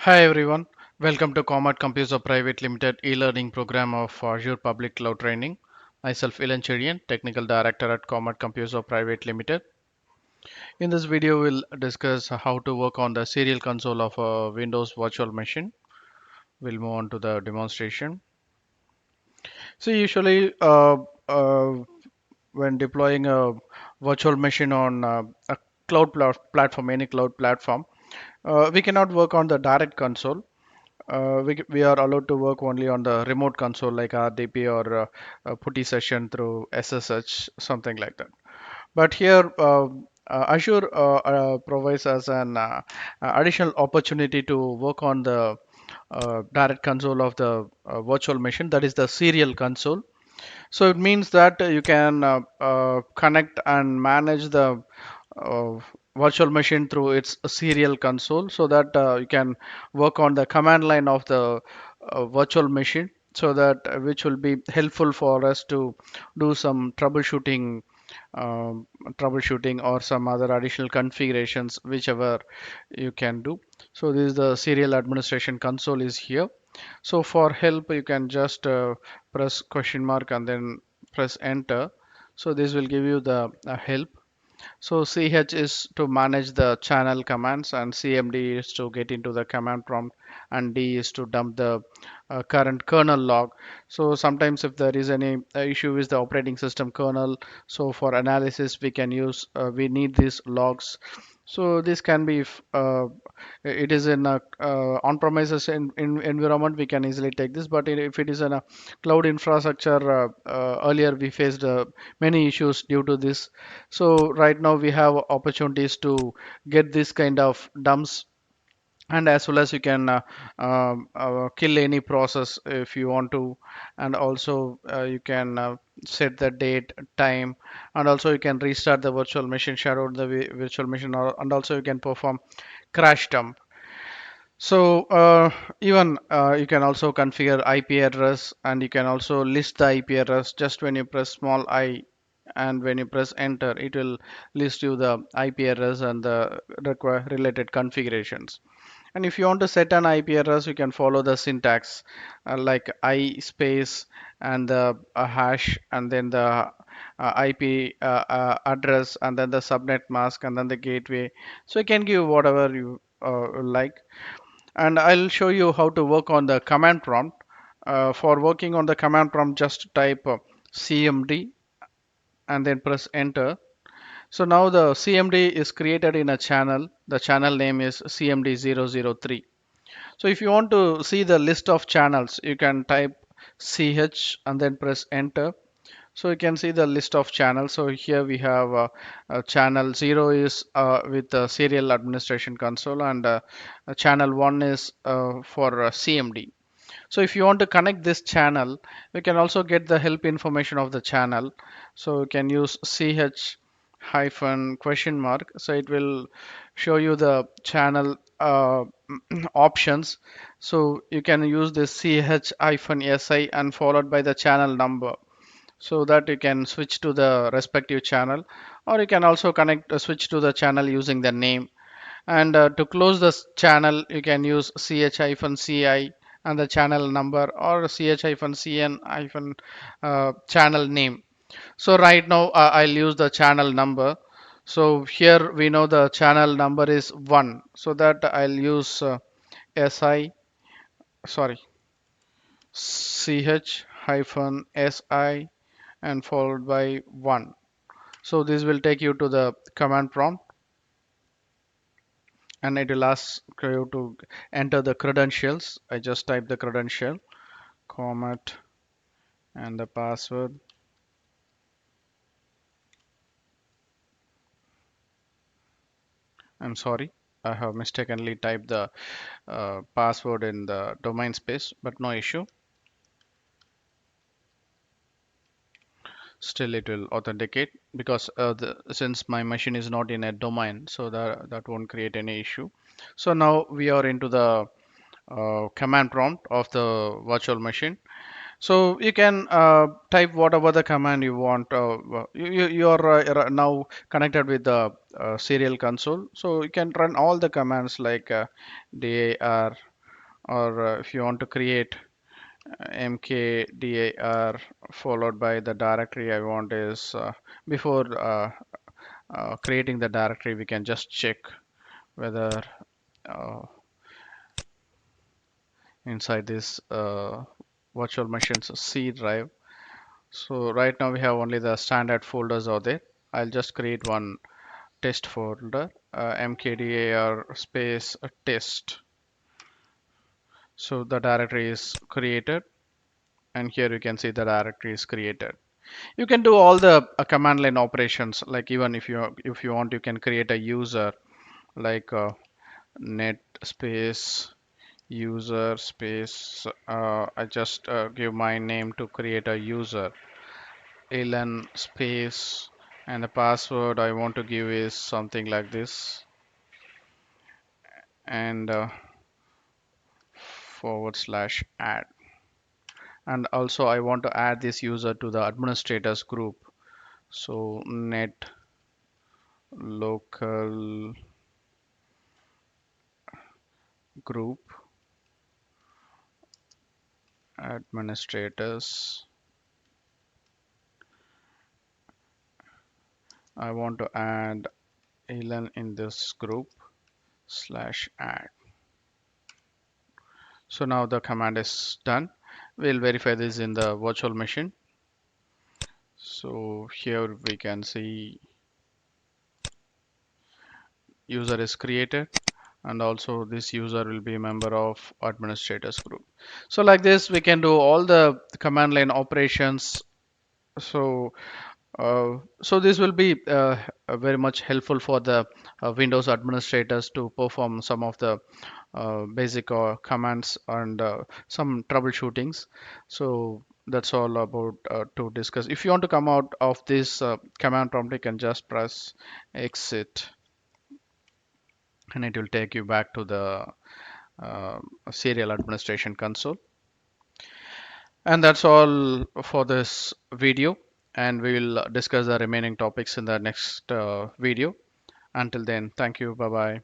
Hi everyone, welcome to Comet Computer Private Limited e-learning program of Azure Public Cloud Training. Myself Ilan Cherian, Technical Director at Comet Computer Private Limited. In this video, we'll discuss how to work on the serial console of a Windows virtual machine. We'll move on to the demonstration. So usually, when deploying a virtual machine on a platform, any cloud platform, we cannot work on the direct console. We are allowed to work only on the remote console like RDP or PuTTY session through SSH, something like that. But here, Azure provides us an additional opportunity to work on the direct console of the virtual machine, that is the serial console. So it means that you can connect and manage the uh, virtual machine through its serial console so that you can work on the command line of the virtual machine so that which will be helpful for us to do some um, troubleshooting or some other additional configurations whichever you can do. So this is the serial administration console is here. So for help, you can just press question mark and then press enter. So this will give you the help. So CH is to manage the channel commands and CMD is to get into the command prompt and D is to dump the current kernel log. So sometimes if there is any issue with the operating system kernel, so for analysis we need these logs. So this can be if it is in a on-premises environment, we can easily take this. But if it is in a cloud infrastructure, earlier we faced many issues due to this. So right now we have opportunities to get this kind of dumps, and as well as you can kill any process if you want to, and also you can set the date, time, and also you can restart the virtual machine, shut out the virtual machine, and also you can perform crash dump. So even you can also configure IP address, and you can also list the IP address just when you press small I, and when you press enter it will list you the IP address and the related configurations. And if you want to set an IP address, you can follow the syntax like I space and the hash and then the IP address and then the subnet mask and then the gateway. So you can give whatever you like. And I'll show you how to work on the command prompt. For working on the command prompt, just type CMD and then press enter. So now the CMD is created in a channel. The channel name is CMD003. So if you want to see the list of channels, you can type CH and then press enter. So you can see the list of channels. So here we have channel 0 is with the serial administration console, and channel 1 is for CMD. So if you want to connect this channel, we can also get the help information of the channel. So you can use ch hyphen question mark. So it will show you the channel options. So you can use this ch hyphen si and followed by the channel number, so that you can switch to the respective channel, or you can also connect switch to the channel using the name. And to close this channel, you can use ch-ci and the channel number, or ch-cn channel name. So right now I'll use the channel number. So here we know the channel number is 1. So that I'll use si, sorry, ch-si and followed by 1. So this will take you to the command prompt, and it will ask you to enter the credentials. I just type the credential, Comet, and the password. I'm sorry, I have mistakenly typed the password in the domain space, but no issue. Still, it will authenticate because since my machine is not in a domain, so that won't create any issue. So now we are into the command prompt of the virtual machine. So you can type whatever the command you want. You are now connected with the serial console, so you can run all the commands like dir or if you want to create mkdir followed by the directory I want is before creating the directory, we can just check whether uh, inside this virtual machines C drive. So right now we have only the standard folders out there. I'll just create one test folder, mkdir space test. So the directory is created, and here you can see the directory is created. You can do all the command line operations, like even if you want, you can create a user like net space user space. I just give my name to create a user, ln space, and the password I want to give is something like this, and /add. And also I want to add this user to the administrators group. So net local group administrators. I want to add Alan in this group /add. So now the command is done. We'll verify this in the virtual machine. So here we can see user is created, and also this user will be a member of administrators group. So like this we can do all the command line operations. So so this will be very much helpful for the Windows administrators to perform some of the basic commands and some troubleshootings. So that's all about to discuss. If you want to come out of this command prompt, you can just press exit, and it will take you back to the uh, serial administration console. And that's all for this video, and we will discuss the remaining topics in the next video. Until then, thank you. Bye bye.